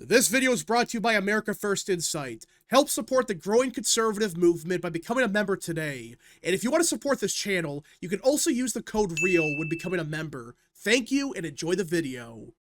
This video is brought to you by America First Insight. Help support the growing conservative movement by becoming a member today. And if you want to support this channel, you can also use the code REAL when becoming a member. Thank you and enjoy the video.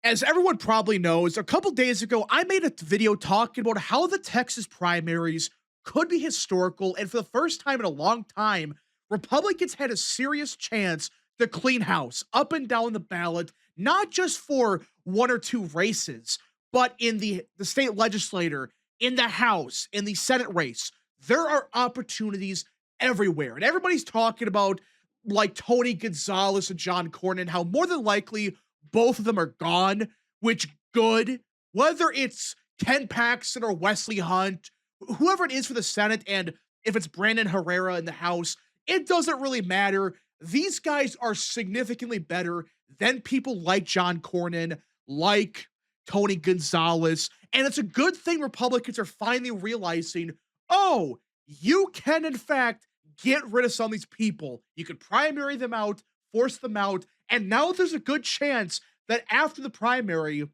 As everyone probably knows, a couple days ago, I made a video talking about how the Texas primaries could be historical, and for the first time in a long time, Republicans had a serious chance to clean house up and down the ballot, not just for one or two races, but in the state legislature, in the House, in the Senate race. There are opportunities everywhere, and everybody's talking about like Tony Gonzalez and John Cornyn, how more than likely both of them are gone, which good. Whether it's Ken Paxton or Wesley Hunt, whoever it is for the Senate, and if it's Brandon Herrera in the House, it doesn't really matter. These guys are significantly better than people like John Cornyn, like Tony Gonzalez. And it's a good thing Republicans are finally realizing, oh, you can, in fact, get rid of some of these people. You could primary them out, force them out, and now there's a good chance that after the primary,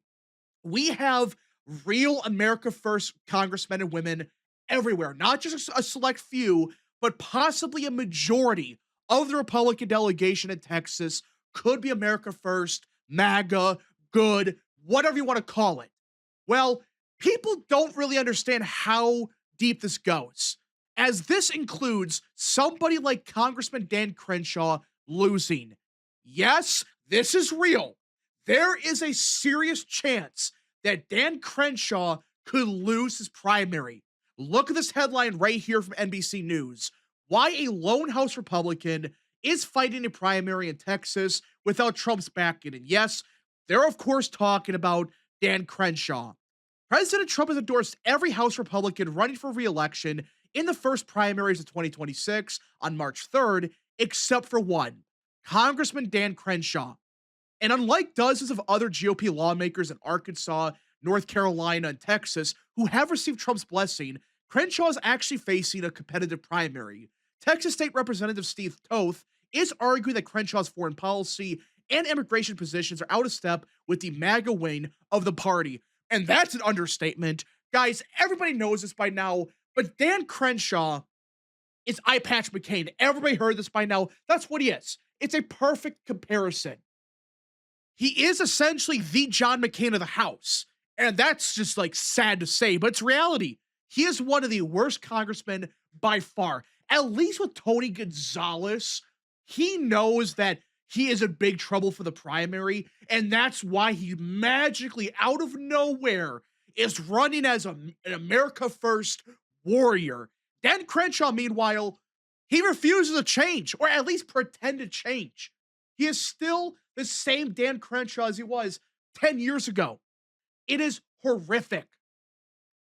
we have real America First congressmen and women everywhere, not just a select few, but possibly a majority of the Republican delegation in Texas could be America First, MAGA, good, whatever you want to call it. Well, people don't really understand how deep this goes, as this includes somebody like Congressman Dan Crenshaw losing. Yes, this is real. There is a serious chance that Dan Crenshaw could lose his primary. Look at this headline right here from NBC News. Why a lone House Republican is fighting a primary in Texas without Trump's backing. And yes, they're of course talking about Dan Crenshaw. President Trump has endorsed every House Republican running for re-election in the first primaries of 2026 on March 3rd, except for one, Congressman Dan Crenshaw. And unlike dozens of other GOP lawmakers in Arkansas, North Carolina, and Texas who have received Trump's blessing, Crenshaw is actually facing a competitive primary. Texas State Representative Steve Toth is arguing that Crenshaw's foreign policy and immigration positions are out of step with the MAGA wing of the party. And that's an understatement. Guys, everybody knows this by now, but Dan Crenshaw is Eye Patch McCain. Everybody heard this by now. That's what he is. It's a perfect comparison. He is essentially the John McCain of the House. And that's just like sad to say, but it's reality. He is one of the worst congressmen by far. At least with Tony Gonzalez, he knows that he is in big trouble for the primary, and that's why he magically, out of nowhere, is running as an America First warrior. Dan Crenshaw, meanwhile, he refuses to change, or at least pretend to change. He is still the same Dan Crenshaw as he was 10 years ago. It is horrific.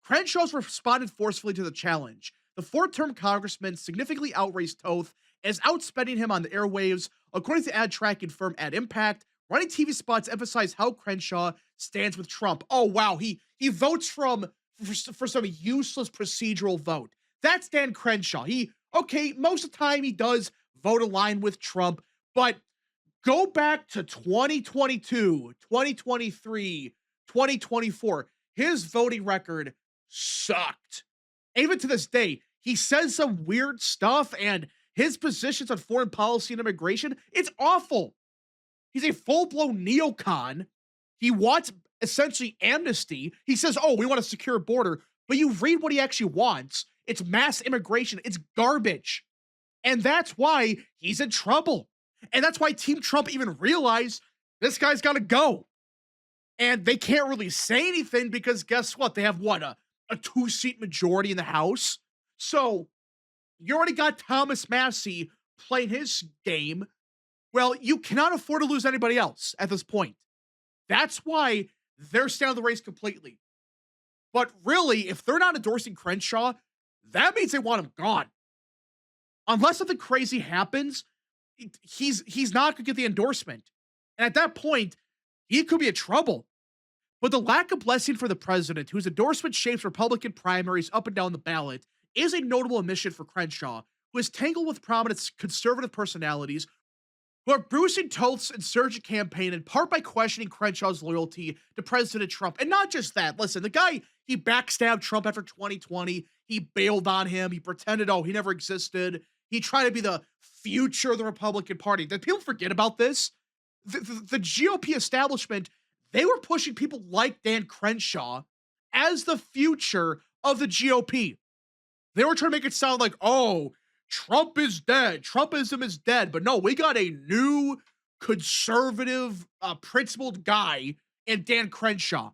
Crenshaw's responded forcefully to the challenge. The four-term congressman significantly outraised Toth and is outspending him on the airwaves. According to ad tracking firm Ad Impact, running TV spots emphasize how Crenshaw stands with Trump. Oh, wow, he votes for some useless procedural vote. That's Dan Crenshaw. Okay, most of the time he does vote aligned with Trump, but go back to 2022, 2023, 2024. His voting record sucked. Even to this day, he says some weird stuff, and his positions on foreign policy and immigration, it's awful. He's a full-blown neocon. He wants essentially amnesty. He says, oh, we want a secure border, but you read what he actually wants. It's mass immigration. It's garbage. And that's why he's in trouble. And that's why Team Trump even realized this guy's got to go. And they can't really say anything because guess what? They have what, a two-seat majority in the House? So you already got Thomas Massie playing his game. Well, you cannot afford to lose anybody else at this point. That's why they're staying out of the race completely. But really, if they're not endorsing Crenshaw, that means they want him gone. Unless something crazy happens, he's not going to get the endorsement. And at that point, he could be in trouble. But the lack of blessing for the president, whose endorsement shapes Republican primaries up and down the ballot, is a notable omission for Crenshaw, who is tangled with prominent conservative personalities but bruising Toth's insurgent campaign in part by questioning Crenshaw's loyalty to President Trump. And not just that, listen, the guy, he backstabbed Trump after 2020. He bailed on him. He pretended, oh, he never existed. He tried to be the future of the Republican Party. Did people forget about this? The GOP establishment, they were pushing people like Dan Crenshaw as the future of the GOP. They were trying to make it sound like, oh, Trump is dead. Trumpism is dead. But no, we got a new conservative, principled guy in Dan Crenshaw.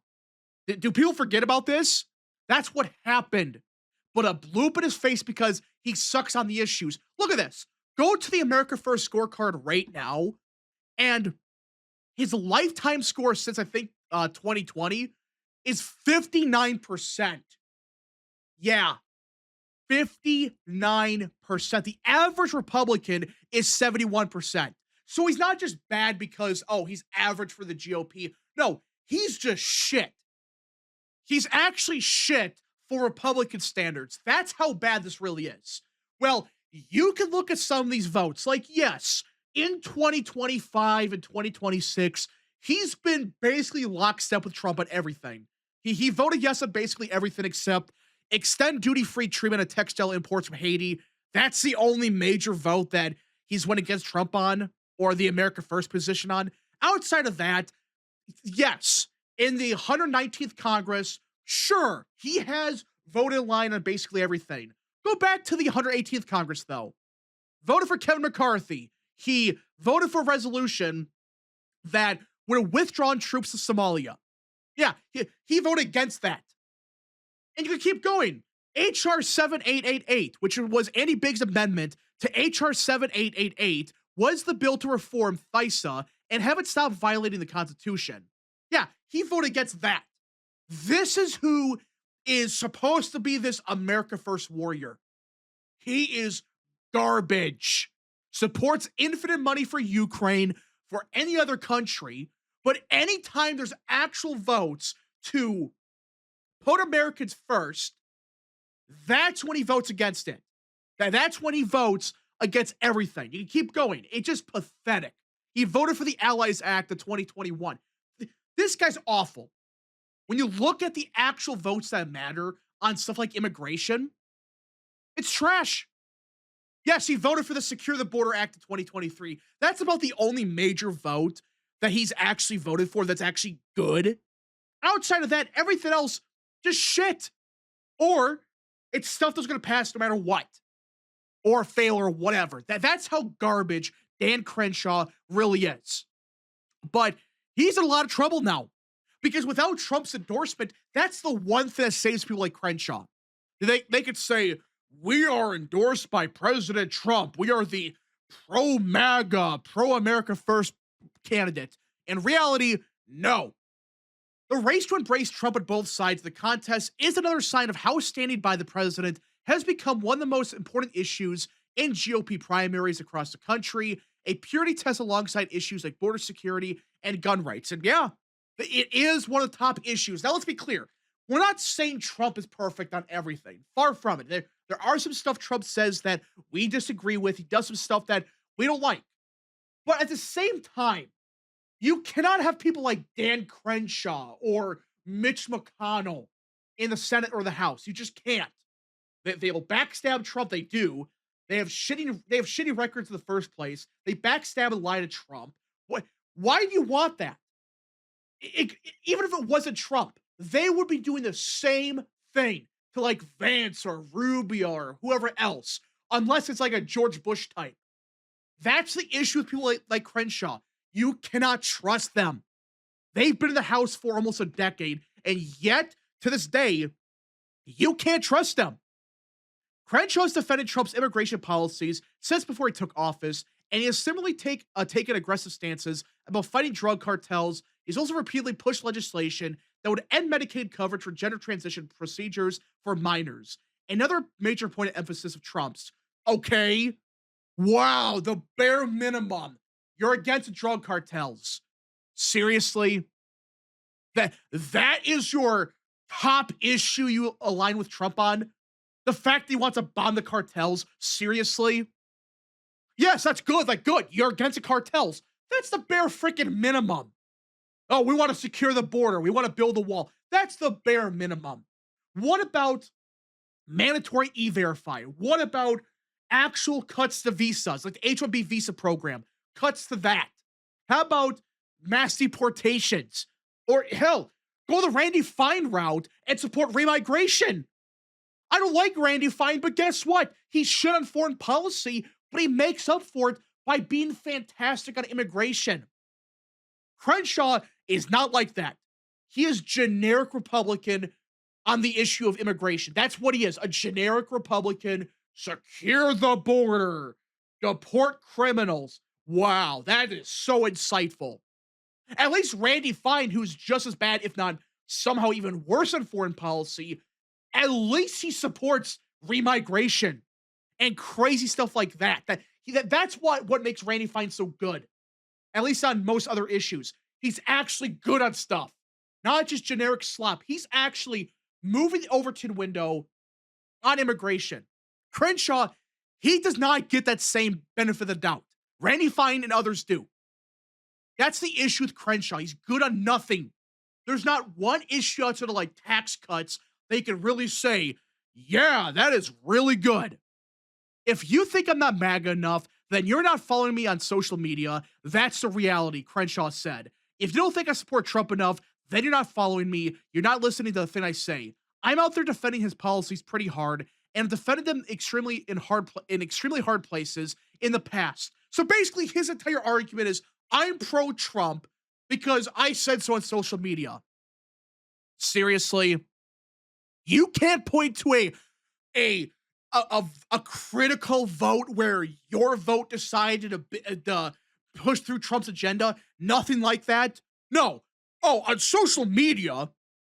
Do people forget about this? That's what happened. But a bloop in his face because he sucks on the issues. Look at this. Go to the America First scorecard right now, and his lifetime score since I think 2020 is 59%. Yeah, 59%. The average Republican is 71%. So he's not just bad because, oh, he's average for the GOP. No, he's just shit. He's actually shit for Republican standards. That's how bad this really is. Well, you can look at some of these votes. Like, yes, in 2025 and 2026, he's been basically lockstep with Trump on everything. He voted yes on basically everything except extend duty-free treatment of textile imports from Haiti. That's the only major vote that he's went against Trump on, or the America First position on. Outside of that, yes, in the 119th Congress, sure, he has voted in line on basically everything. Go back to the 118th Congress, though. Voted for Kevin McCarthy. He voted for a resolution that would have withdrawn troops to Somalia. Yeah, he voted against that. And you can keep going. H.R. 7888, which was Andy Biggs' amendment to H.R. 7888, was the bill to reform FISA and have it stop violating the Constitution. Yeah, he voted against that. This is who is supposed to be this America First warrior. He is garbage. Supports infinite money for Ukraine, for any other country, but anytime there's actual votes to put Americans first, that's when he votes against it. That's when he votes against everything. You can keep going. It's just pathetic. He voted for the Allies Act of 2021. This guy's awful. When you look at the actual votes that matter on stuff like immigration, it's trash. Yes, he voted for the Secure the Border Act of 2023. That's about the only major vote that he's actually voted for that's actually good. Outside of that, everything else, just shit. Or it's stuff that's going to pass no matter what. Or fail or whatever. That's how garbage Dan Crenshaw really is. But he's in a lot of trouble now. Because without Trump's endorsement, that's the one thing that saves people like Crenshaw. They could say, we are endorsed by President Trump. We are the pro-MAGA, pro-America First candidate. In reality, no. The race to embrace Trump at both sides of the contest is another sign of how standing by the president has become one of the most important issues in GOP primaries across the country, a purity test alongside issues like border security and gun rights. And yeah, it is one of the top issues. Now, let's be clear. We're not saying Trump is perfect on everything. Far from it. There are some stuff Trump says that we disagree with. He does some stuff that we don't like. But at the same time, you cannot have people like Dan Crenshaw or Mitch McConnell in the Senate or the House. You just can't. They will backstab Trump. They do. They have shitty records in the first place. They backstab and lie to Trump. Why do you want that? Even if it wasn't Trump, they would be doing the same thing to like Vance or Rubio or whoever else, unless it's like a George Bush type. That's the issue with people like Crenshaw. You cannot trust them. They've been in the House for almost a decade, and yet, to this day, you can't trust them. Crenshaw has defended Trump's immigration policies since before he took office, and he has similarly taken aggressive stances about fighting drug cartels. He's also repeatedly pushed legislation that would end Medicaid coverage for gender transition procedures for minors. Another major point of emphasis of Trump's. Okay, wow, the bare minimum. You're against drug cartels. Seriously? That is your top issue you align with Trump on? The fact that he wants to bomb the cartels? Seriously? Yes, that's good. Like, good. You're against the cartels. That's the bare freaking minimum. Oh, we want to secure the border. We want to build a wall. That's the bare minimum. What about mandatory e-verify? What about actual cuts to visas, like the H-1B visa program? Cuts to that. How about mass deportations? Or hell, go the Randy Fine route and support remigration. I don't like Randy Fine, but guess what? He's shit on foreign policy, but he makes up for it by being fantastic on immigration. Crenshaw is not like that. He is generic Republican on the issue of immigration. That's what he is, a generic Republican. Secure the border, deport criminals. Wow, that is so insightful. At least Randy Fine, who's just as bad, if not somehow even worse on foreign policy, at least he supports remigration and crazy stuff like that. That's what makes Randy Fine so good. At least on most other issues. He's actually good on stuff. Not just generic slop. He's actually moving the Overton window on immigration. Crenshaw, he does not get that same benefit of the doubt. Randy Fine and others do. That's the issue with Crenshaw. He's good on nothing. There's not one issue outside of like tax cuts they can really say, yeah, that is really good. If you think I'm not MAGA enough, then you're not following me on social media. That's the reality, Crenshaw said. If you don't think I support Trump enough, then you're not following me. You're not listening to the thing I say. I'm out there defending his policies pretty hard and defended them extremely hard places in the past. So basically, his entire argument is I'm pro-Trump because I said so on social media. Seriously, you can't point to a critical vote where your vote decided to push through Trump's agenda. Nothing like that. No. Oh, on social media,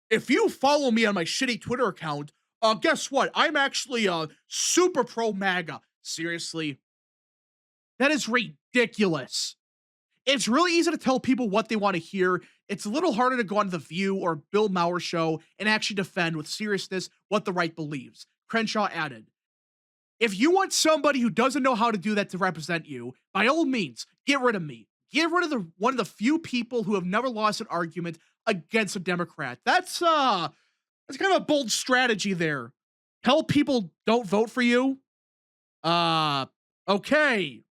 if you follow me on my shitty Twitter account, guess what? I'm actually super pro MAGA. Seriously, that is ridiculous. It's really easy to tell people what they want to hear. It's a little harder to go on The View or Bill Maher show and actually defend with seriousness what the right believes. Crenshaw added, if you want somebody who doesn't know how to do that to represent you, by all means, get rid of me. Get rid of one of the few people who have never lost an argument against a Democrat. That's kind of a bold strategy there. Tell people don't vote for you. Okay.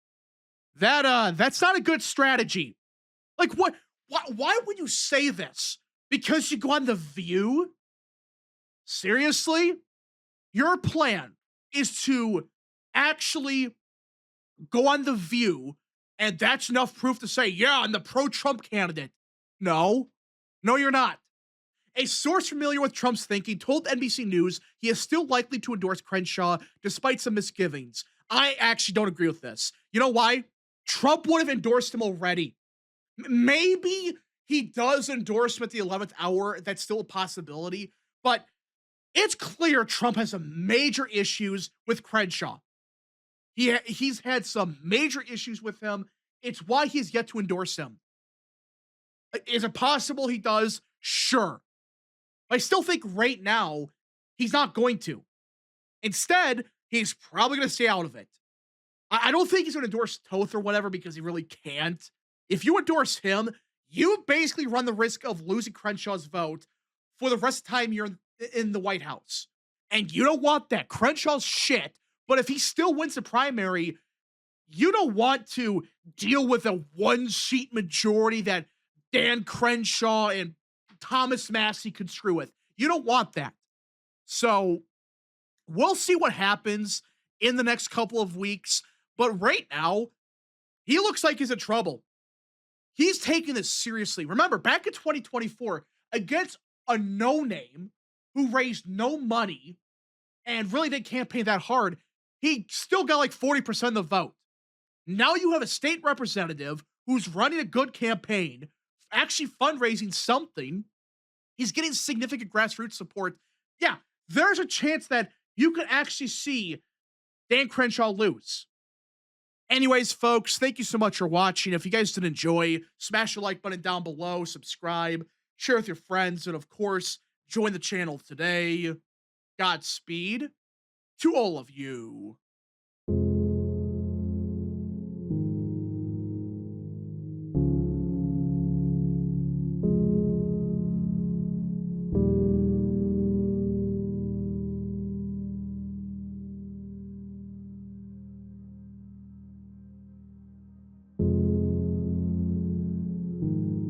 That's not a good strategy. Like what? Why would you say this? Because you go on The View? Seriously? Your plan is to actually go on The View, and that's enough proof to say, yeah, I'm the pro-Trump candidate. No, you're not. A source familiar with Trump's thinking told NBC News he is still likely to endorse Crenshaw despite some misgivings. I actually don't agree with this. You know why? Trump would have endorsed him already. Maybe he does endorse him at the 11th hour. That's still a possibility. But it's clear Trump has some major issues with Crenshaw. He's had some major issues with him. It's why he's yet to endorse him. Is it possible he does? Sure. I still think right now he's not going to. Instead, he's probably going to stay out of it. I don't think he's going to endorse Toth or whatever because he really can't. If you endorse him, you basically run the risk of losing Crenshaw's vote for the rest of the time you're in the White House. And you don't want that. Crenshaw's shit. But if he still wins the primary, you don't want to deal with a one-seat majority that Dan Crenshaw and Thomas Massie could screw with. You don't want that. So we'll see what happens in the next couple of weeks. But right now, he looks like he's in trouble. He's taking this seriously. Remember, back in 2024, against a no-name who raised no money and really didn't campaign that hard, he still got like 40% of the vote. Now you have a state representative who's running a good campaign, actually fundraising something. He's getting significant grassroots support. Yeah, there's a chance that you could actually see Dan Crenshaw lose. Anyways, folks, thank you so much for watching. If you guys did enjoy, smash the like button down below, subscribe, share with your friends, and of course, join the channel today. Godspeed to all of you.